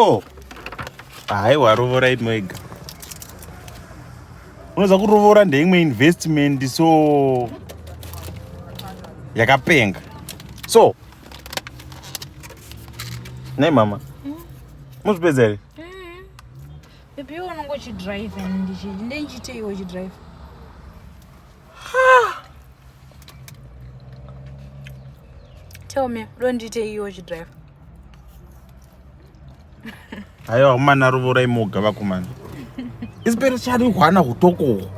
Oh, haiwa rovora imwega. Unoza kurovora ndeimwe investment so yakapenga. So nei mama. Muzvipedza here? Baby, unongo chidrive and ndichite iwe chidrive. Tell me, don't you take your drive? Haiwa mana rovora imoga vakomana. Isipere chari hwana hutoko.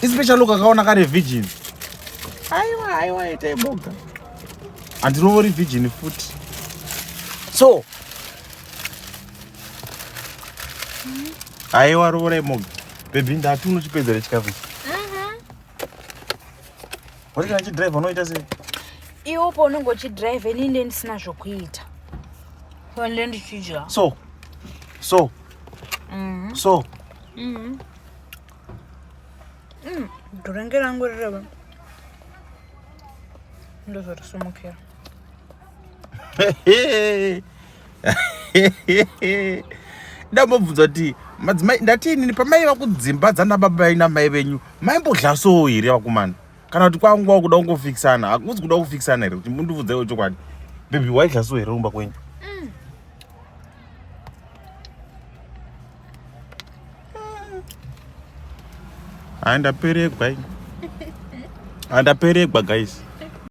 Isipere kaona kare virgin. Haiwa ita imoga. Andirovori virgin futi. So haiwa rovora imoga. Baby ndati unochipedzera chikafu. Wari kana chidrive unoita sei? Iwo paunongo chidrive ninde ndisina zvokuita. Wande ndichidya. So. Dhorenge rangu rireba. Ndozorisumukira. Ndambobvunza kuti madzimai ndatini pamaiva kudzimba dzanababa namai venyu maimbodlasowo here vakomana? Kana kuti kwanguva kuda kungofikisana, hakuzi kuda kufikisana here kuti mundibvunzaiwo chokwadi. Baby waidlasowo here rumba kwenyu? Ndaperegwa guys.